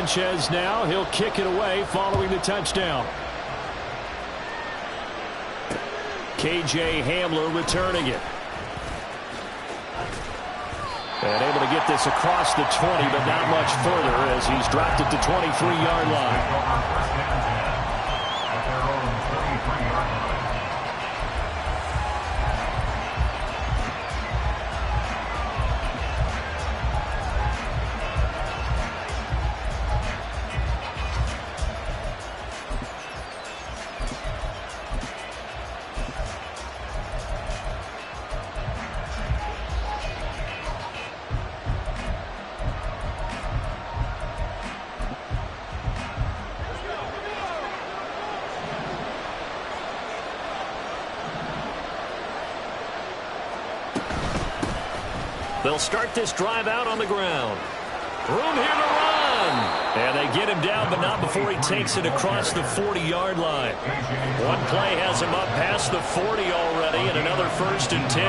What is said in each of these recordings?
Sanchez now. He'll kick it away following the touchdown. KJ Hamler returning it. And able to get this across the 20, but not much further as he's dropped it to 23-yard line. They'll start this drive out on the ground. Room here to run. And they get him down, but not before he takes it across the 40-yard line. One play has him up past the 40 already, and another 1st and 10.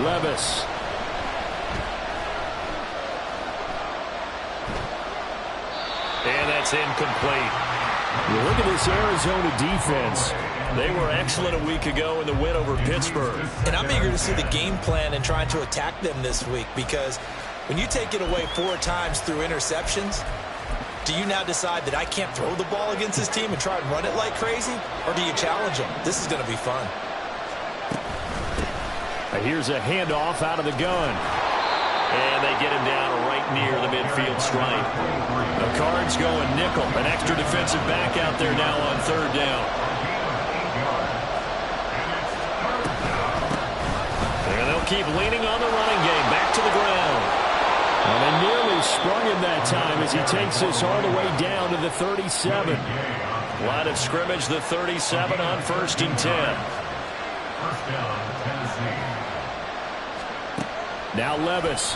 Levis. And that's incomplete. You look at this Arizona defense. They were excellent a week ago in the win over Pittsburgh. And I'm eager to see the game plan and trying to attack them this week, because when you take it away 4 times through interceptions, do you now decide that I can't throw the ball against this team and try and run it like crazy? Or do you challenge them? This is going to be fun. Here's a handoff out of the gun. And they get him down right near the midfield stripe. The Cards going nickel. An extra defensive back out there now on 3rd down. And they'll keep leaning on the running game. Back to the ground. And they nearly sprung him that time as he takes this all the way down to the 37. Line of scrimmage, the 37 on 1st and 10. First down, Tennessee. Now Levis.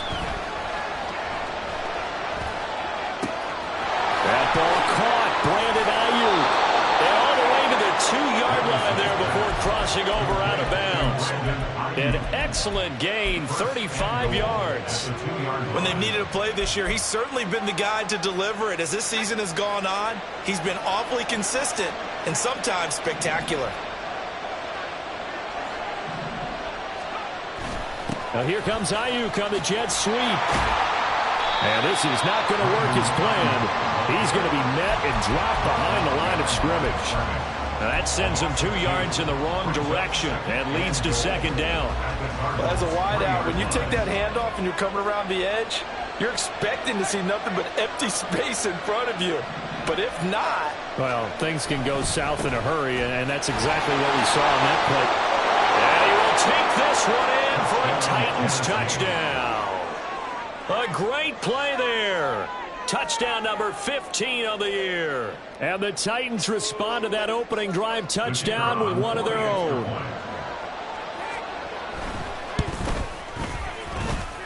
That ball caught. Brandon Ayuk. And all the way to the 2-yard line there before crossing over out of bounds. An excellent gain, 35 yards. When they've needed a play this year, he's certainly been the guy to deliver it. As this season has gone on, he's been awfully consistent and sometimes spectacular. Now here comes Ayuk on the jet sweep. And this is not going to work as planned. He's going to be met and dropped behind the line of scrimmage. Now that sends him 2 yards in the wrong direction and leads to 2nd down. Well, as a wideout, when you take that handoff and you're coming around the edge, you're expecting to see nothing but empty space in front of you. But if not... Well, things can go south in a hurry, and that's exactly what we saw on that play. And he will take this one in for a Titans touchdown. A great play there. Touchdown number 15 of the year. And the Titans respond to that opening drive touchdown with one of their own.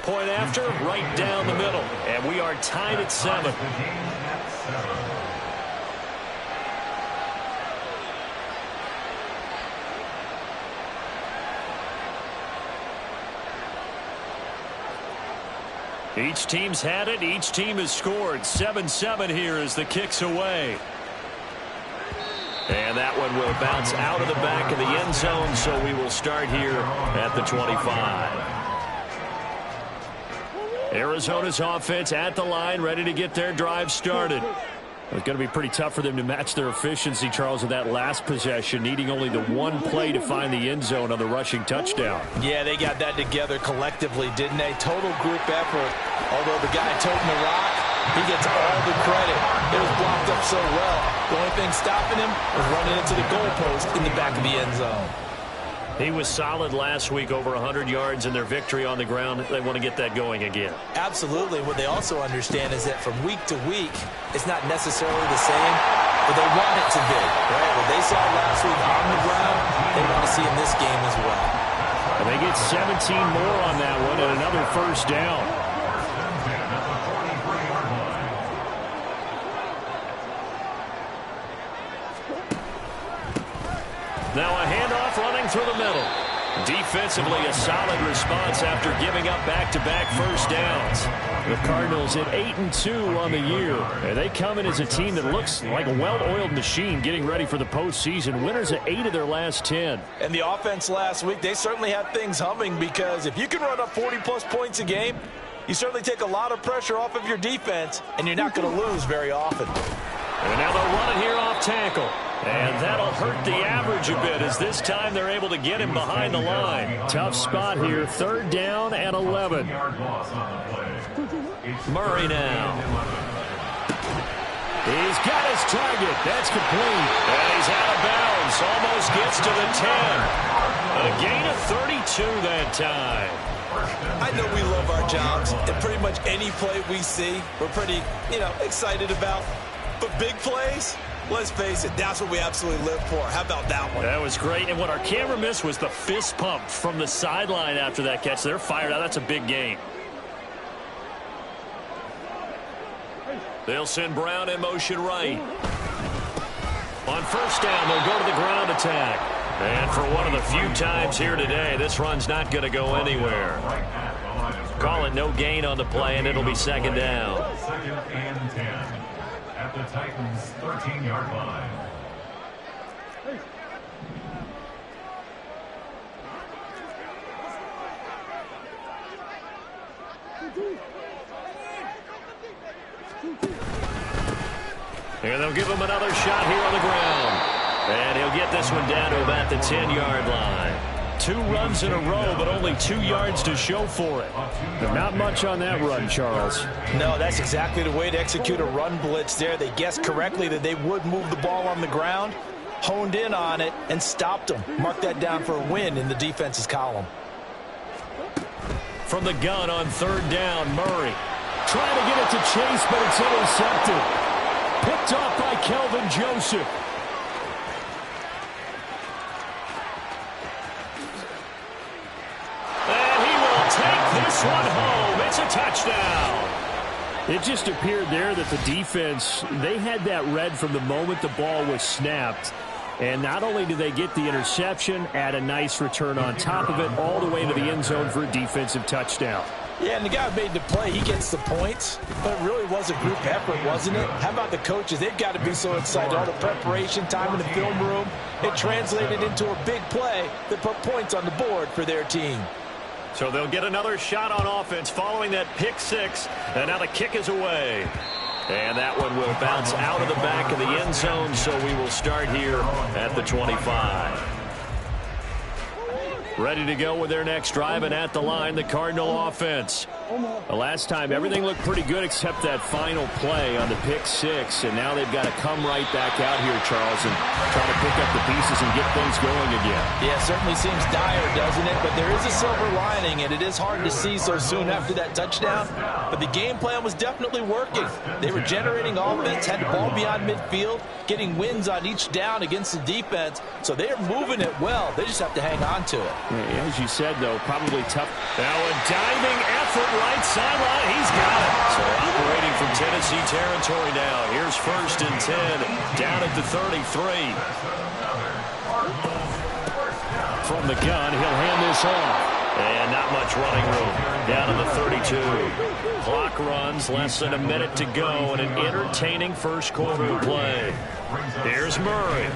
Point after, right down the middle. And we are tied at 7. Each team's had it. Each team has scored. 7-7 here as the kick's away. And that one will bounce out of the back of the end zone, so we will start here at the 25. Arizona's offense at the line, ready to get their drive started. It's going to be pretty tough for them to match their efficiency, Charles, with that last possession, needing only the one play to find the end zone on the rushing touchdown. Yeah, they got that together collectively, didn't they? Total group effort. Although the guy toting the rock, he gets all the credit. It was blocked up so well. The only thing stopping him was running into the goalpost in the back of the end zone. He was solid last week, over 100 yards in their victory on the ground. They want to get that going again. Absolutely. What they also understand is that from week to week, it's not necessarily the same, but they want it to be. Right? What they saw last week on the ground, they want to see in this game as well. And they get 17 more on that one and another 1st down. Now a handoff running through the middle. Defensively, a solid response after giving up back-to-back first downs. The Cardinals at 8-2 on the year. And they come in as a team that looks like a well-oiled machine getting ready for the postseason. Winners at 8 of their last 10. And the offense last week, they certainly had things humming, because if you can run up 40-plus points a game, you certainly take a lot of pressure off of your defense, and you're not going to lose very often. And now they'll run it here off tackle. And that'll hurt the average a bit, as this time they're able to get him behind the line. Tough spot here, 3rd down and 11. Murray now. He's got his target. That's complete. And he's out of bounds. Almost gets to the 10. A gain of 32 that time. I know we love our jobs, and pretty much any play we see, we're pretty, excited about. But big plays, let's face it, that's what we absolutely live for. How about that one? That was great. And what our camera missed was the fist pump from the sideline after that catch. They're fired out. That's a big gain. They'll send Brown in motion right. On first down, they'll go to the ground attack. And for one of the few times here today, this run's not going to go anywhere. Call it no gain on the play, and it'll be 2nd down. 2nd and 10 at the Titans' 13-yard line. And they'll give him another shot here on the ground. And he'll get this one down to about the 10-yard line. 2 runs in a row, but only 2 yards to show for it. But not much on that run, Charles. No, that's exactly the way to execute a run blitz there. They guessed correctly that they would move the ball on the ground, honed in on it, and stopped them. Mark that down for a win in the defense's column. From the gun on 3rd down, Murray. Trying to get it to Chase, but it's intercepted. Picked off by Kelvin Joseph. And he will take this one home. It's a touchdown. It just appeared there that the defense, they had that read from the moment the ball was snapped. And not only did they get the interception, add a nice return on top of it, all the way to the end zone for a defensive touchdown. Yeah, and the guy who made the play, he gets the points, but it really was a group effort, wasn't it? How about the coaches? They've got to be so excited. All the preparation time in the film room, it translated into a big play that put points on the board for their team. So they'll get another shot on offense following that pick 6, and now the kick is away. And that one will bounce out of the back of the end zone, so we will start here at the 25. Ready to go with their next drive, and at the line, the Cardinal offense. The last time, everything looked pretty good except that final play on the pick 6, and now they've got to come right back out here, Charles, and try to pick up the pieces and get things going again. Yeah, it certainly seems dire, doesn't it? But there is a silver lining, and it is hard to see so soon after that touchdown. But the game plan was definitely working. They were generating offense, had the ball beyond midfield, getting wins on each down against the defense. So they are moving it well. They just have to hang on to it. Yeah, as you said, though, probably tough. Now a diving effort right sideline. He's got it. So operating from Tennessee territory now. Here's 1st and 10 down at the 33. From the gun, he'll hand this off. And not much running room. Down to the 32. Clock runs, less than a minute to go, and an entertaining first quarter play. Here's Murray.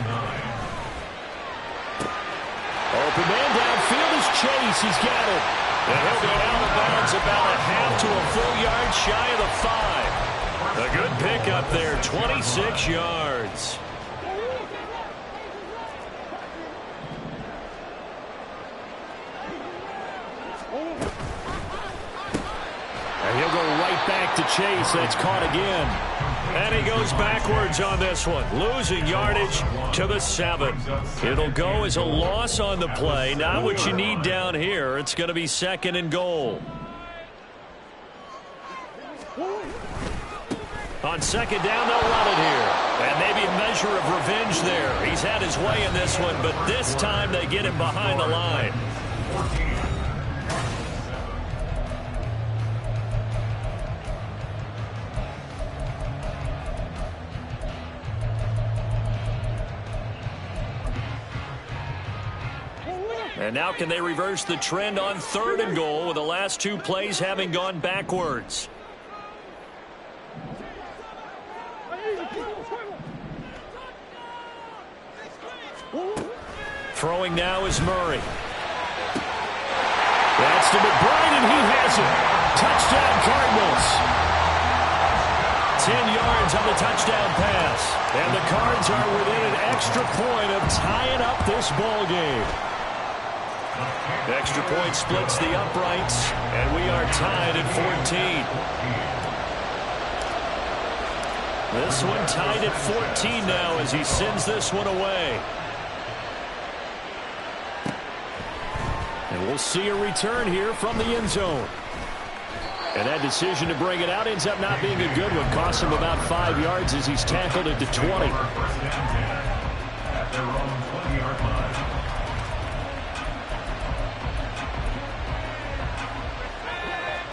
Open man downfield is Chase. He's got it. And he'll go out of bounds about a half to a full yard shy of the 5. A good pickup there, 26 yards. And he'll go right back to Chase. That's caught again. And he goes backwards on this one, losing yardage to the 7. It'll go as a loss on the play. Not what you need down here. It's going to be 2nd and goal. On 2nd down, they'll run it here. And maybe a measure of revenge there. He's had his way in this one, but this time they get him behind the line. And now can they reverse the trend on 3rd and goal with the last 2 plays having gone backwards? Throwing now is Murray. That's to McBride, and he has it. Touchdown, Cardinals. 10 yards on the touchdown pass. And the Cards are within an extra point of tying up this ball game. The extra point splits the uprights, and we are tied at 14. This one tied at 14 now as he sends this one away. And we'll see a return here from the end zone. And that decision to bring it out ends up not being a good one. Costs him about 5 yards as he's tackled at the 20. At their own 20-yard line.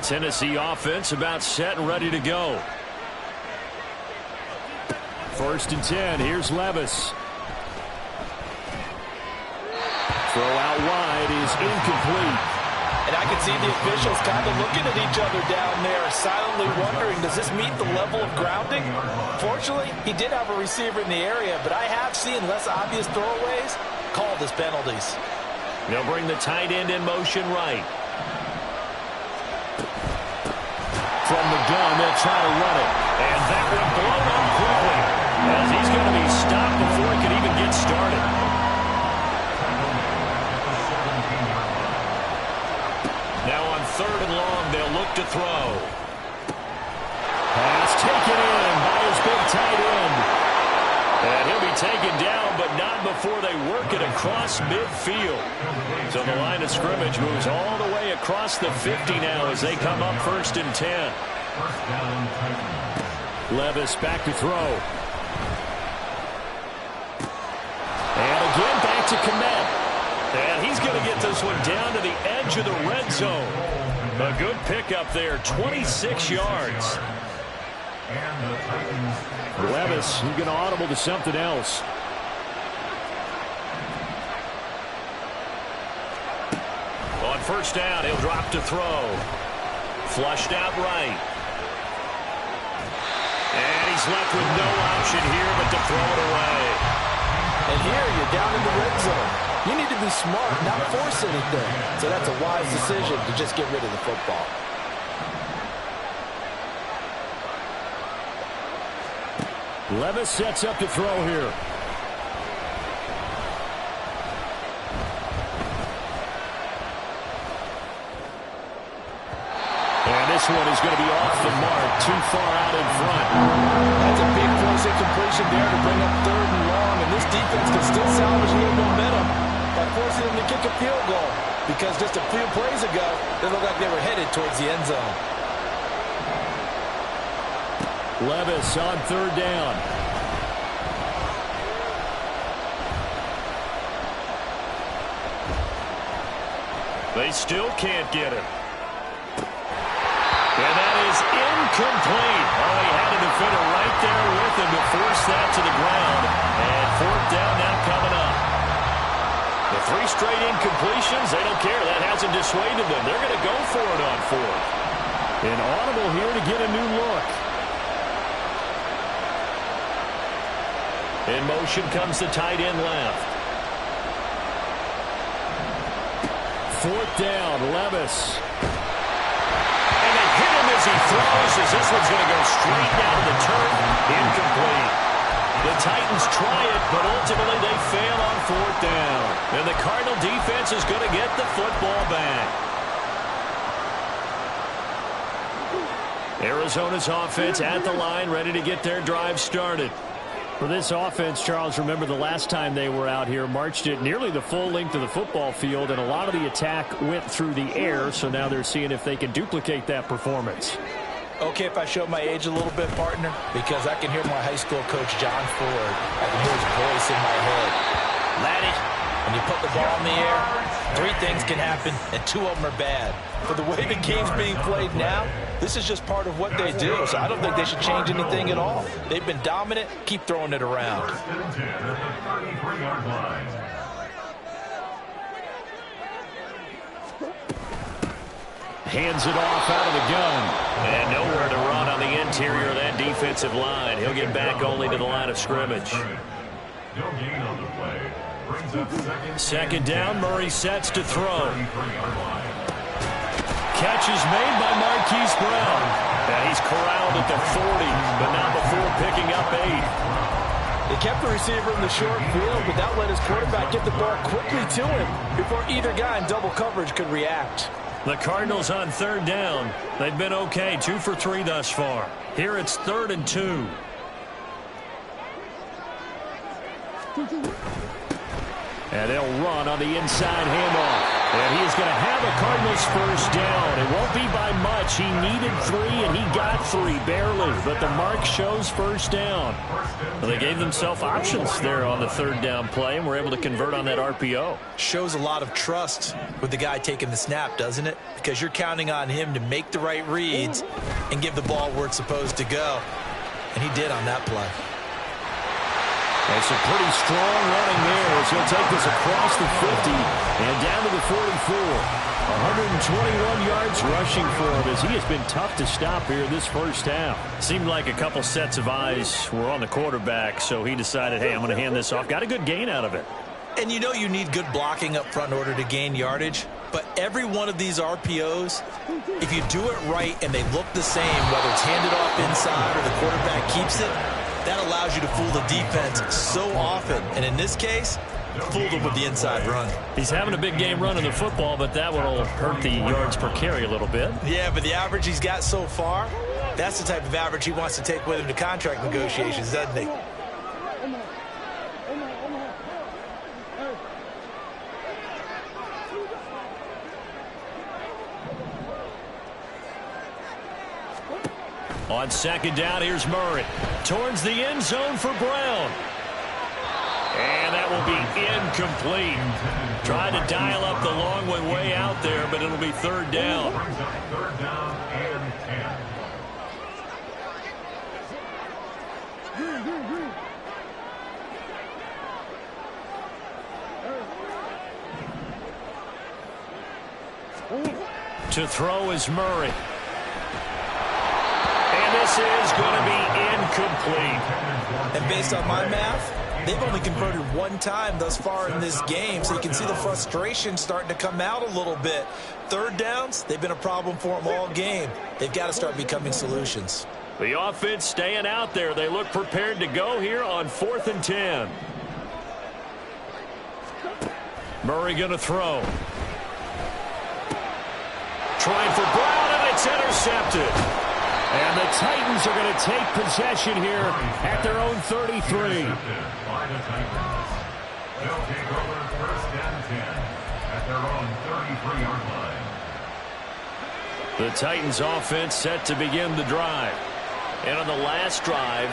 Tennessee offense about set and ready to go. 1st and 10. Here's Levis. Throw out wide is incomplete. And I can see the officials kind of looking at each other down there, silently wondering, does this meet the level of grounding? Fortunately, he did have a receiver in the area, but I have seen less obvious throwaways called as penalties. They'll bring the tight end in motion right. From the gun, they'll try to run it. And that one blown up quickly as he's going to be stopped before he can even get started. Now on 3rd and long, they'll look to throw. Pass taken in by his big tight end. And he'll be taken down, but not before they work it across midfield. So the line of scrimmage moves all the way across the 50 now as they come up 1st and 10. First down, Titans. Levis back to throw. And again back to Kmet. And he's going to get this one down to the edge of the red zone. A good pickup there, 26 yards. And the Titans. Levis, he's going to audible to something else. On 1st down, he'll drop to throw. Flushed out right. And he's left with no option here but to throw it away. And here you're down in the red zone. You need to be smart, not force anything. So that's a wise decision to just get rid of the football. Levis sets up to throw here. And this one is going to be off the mark, too far out in front. That's a big close incompletion there to bring up 3rd and long, and this defense can still salvage a little momentum by forcing them to kick a field goal, because just a few plays ago, they looked like they were headed towards the end zone. Levis on 3rd down. They still can't get him. And that is incomplete. Oh, he had a defender right there with him to force that to the ground. And 4th down now coming up. The 3 straight incompletions, they don't care. That hasn't dissuaded them. They're going to go for it on 4th. An audible here to get a new look. In motion comes the tight end left. 4th down, Levis. And they hit him as he throws, as this one's going to go straight down to the turf. Incomplete. The Titans try it, but ultimately they fail on 4th down. And the Cardinal defense is going to get the football back. Arizona's offense at the line, ready to get their drive started. For this offense, Charles, remember the last time they were out here, marched it nearly the full length of the football field, and a lot of the attack went through the air, so now they're seeing if they can duplicate that performance. Okay, if I show my age a little bit, partner, because I can hear my high school coach, John Ford. I can hear his voice in my head. Laddie, when you put the ball in the air, 3 things can happen, and 2 of them are bad. For the way the game's being played now, this is just part of what they do, so I don't think they should change anything at all. They've been dominant. Keep throwing it around. First and 10 at the 33-yard line. hands it off out of the gun. And nowhere to run on the interior of that defensive line. He'll get back only to the line of scrimmage. No gain on the play. Brings up second down, Murray sets to throw. Catch is made by Marquise Brown. And he's corralled at the 40, but not before picking up 8. They kept the receiver in the short field, but that let his quarterback get the ball quickly to him before either guy in double coverage could react. The Cardinals on third down. They've been okay, 2 for 3 thus far. Here it's 3rd and 2. And they'll run on the inside handoff. And he is going to have a Cardinals first down. It won't be by much. He needed 3, and he got 3, barely. But the mark shows first down. Well, they gave themselves options there on the 3rd down play, and were able to convert on that RPO. Shows a lot of trust with the guy taking the snap, doesn't it? Because you're counting on him to make the right reads and give the ball where it's supposed to go. And he did on that play. That's a pretty strong running there as he'll take this across the 50 and down to the 44. 121 yards rushing for him as he has been tough to stop here this first half. Seemed like a couple sets of eyes were on the quarterback, so he decided, hey, I'm going to hand this off. Got a good gain out of it. And you know you need good blocking up front in order to gain yardage. But every one of these RPOs, if you do it right and they look the same, whether it's handed off inside or the quarterback keeps it, that allows you to fool the defense so often. And in this case, fooled them with the inside run. He's having a big game running the football, but that will hurt the yards per carry a little bit. Yeah, but the average he's got so far, that's the type of average he wants to take with him to contract negotiations, doesn't he? On second down, here's Murray. Towards the end zone for Brown. And that will be incomplete. Trying to dial up the long way out there, but it'll be 3rd down. 3rd down and 10. To throw is Murray. This is going to be incomplete. And based on my math, they've only converted 1 time thus far in this game, so you can see the frustration starting to come out a little bit. 3rd downs, they've been a problem for them all game. They've got to start becoming solutions. The offense staying out there. They look prepared to go here on 4th and 10. Murray going to throw. Trying for Brown, and it's intercepted. And the Titans are going to take possession here at their own 33. By the Titans. They'll take over 1st and 10 at their own 33-yard line. The Titans offense set to begin the drive. And on the last drive,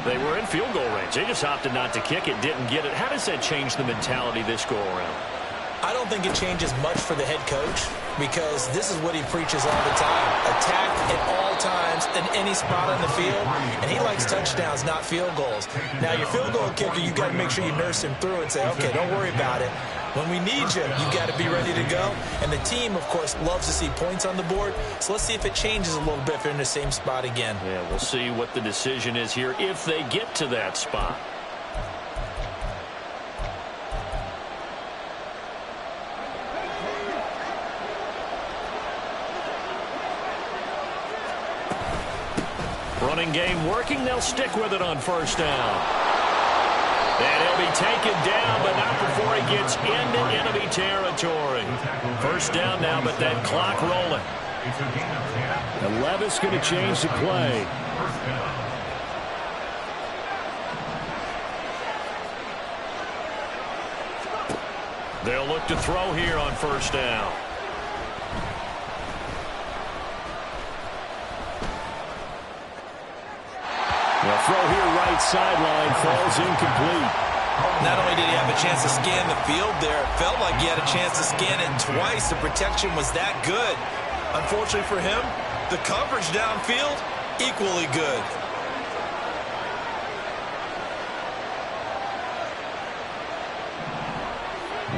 they were in field goal range. They just opted not to kick it, didn't get it. How does that change the mentality this go around? I don't think it changes much for the head coach because this is what he preaches all the time. Attack at all times in any spot on the field, and he likes touchdowns, not field goals. Now, your field goal kicker, you've got to make sure you nurse him through and say, okay, don't worry about it. When we need you, you've got to be ready to go. And the team, of course, loves to see points on the board. So let's see if it changes a little bit if they're in the same spot again. Yeah, we'll see what the decision is here if they get to that spot. Running game working. They'll stick with it on 1st down. And he'll be taken down, but not before he gets into enemy territory. 1st down now, but that clock rolling. And Levis going to change the play. They'll look to throw here on 1st down. The throw here right sideline falls incomplete. Not only did he have a chance to scan the field there, it felt like he had a chance to scan it twice. The protection was that good. Unfortunately for him, the coverage downfield, equally good.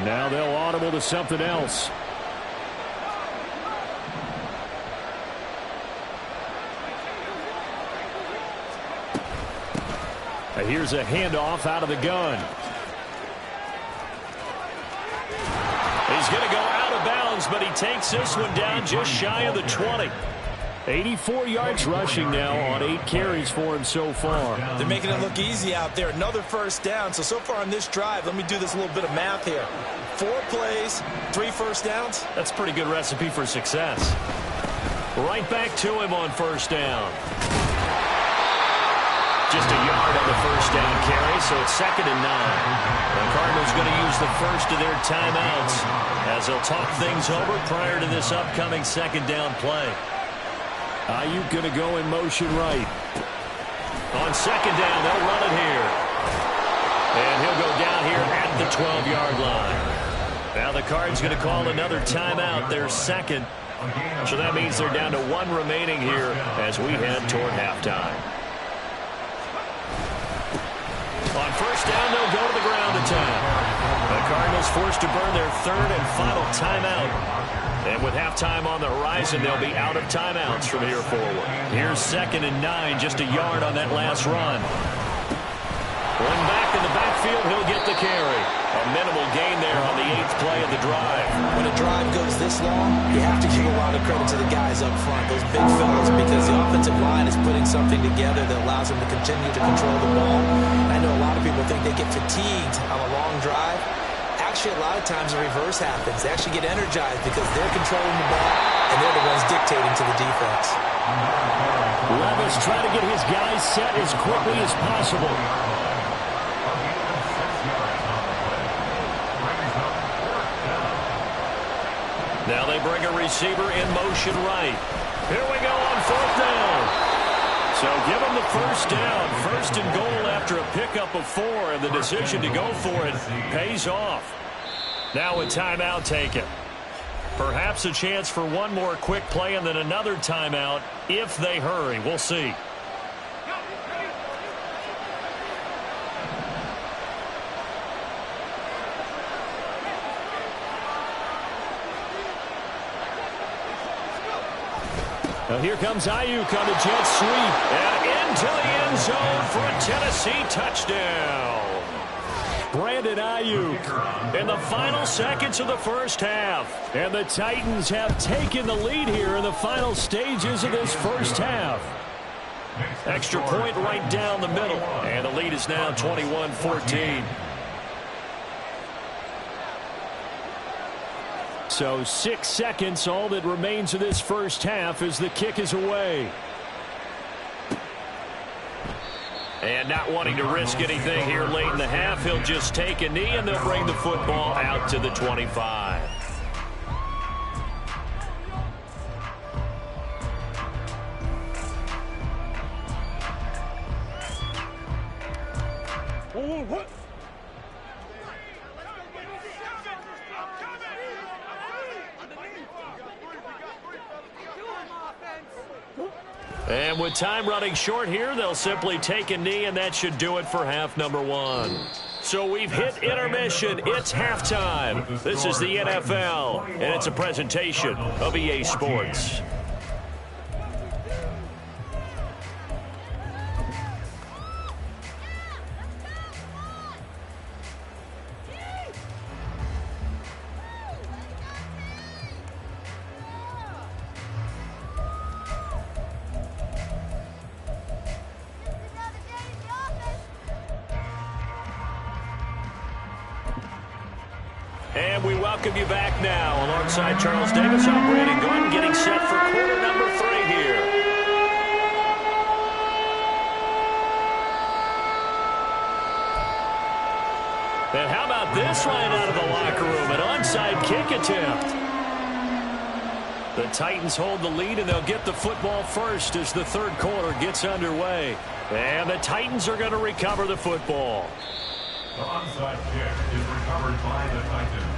Now they'll audible to something else. Here's a handoff out of the gun. He's going to go out of bounds, but he takes this one down just shy of the 20. 84 yards rushing now on 8 carries for him so far. They're making it look easy out there. Another first down. So far on this drive, let me do this little bit of math here. 4 plays, 3 first downs. That's a pretty good recipe for success. Right back to him on first down. Just a yard on the first down carry, so it's 2nd and 9. The Cardinals going to use the first of their timeouts as they'll talk things over prior to this upcoming 2nd down play. Ayuk going to go in motion right. On 2nd down, they'll run it here. And he'll go down here at the 12-yard line. Now the Cards going to call another timeout, their 2nd. So that means they're down to 1 remaining here as we head toward halftime. On first down, they'll go to the ground attack. The Cardinals forced to burn their 3rd and final timeout. And with halftime on the horizon, they'll be out of timeouts from here forward. Here's 2nd and 9, just a yard on that last run. One back in the backfield, he'll get the carry. A minimal gain there on the 8th play of the drive. When a drive goes this long, you have to give a lot of credit to the guys up front, those big fellas, because the offensive line is putting something together that allows them to continue to control the ball. And I know a lot of people think they get fatigued on a long drive. Actually, a lot of times the reverse happens. They actually get energized because they're controlling the ball, and they're the ones dictating to the defense. Levis trying to get his guys set as quickly as possible. Now they bring a receiver in motion right. Here we go on 4th down. So give them the first down. 1st and goal after a pickup of 4, and the decision to go for it pays off. Now a timeout taken. Perhaps a chance for one more quick play and then another timeout if they hurry. We'll see. Now here comes Ayuk on the jet sweep. And into the end zone for a Tennessee touchdown. Brandon Ayuk in the final seconds of the first half. And the Titans have taken the lead here in the final stages of this first half. Extra point right down the middle. And the lead is now 21-14. So 6 seconds, all that remains of this first half as the kick is away. And not wanting to risk anything here late in the half, he'll just take a knee and they'll bring the football out to the 25. And with time running short here, they'll simply take a knee, and that should do it for half number 1. So we've hit intermission. It's halftime. This is the NFL, and it's a presentation of EA Sports. And we welcome you back now. Alongside Charles Davis, I'm Brandon Gordon, getting set for quarter number 3 here. And how about this line out of the locker room? An onside kick attempt. The Titans hold the lead, and they'll get the football first as the third quarter gets underway. And the Titans are going to recover the football. The onside kick is recovered by the Titans.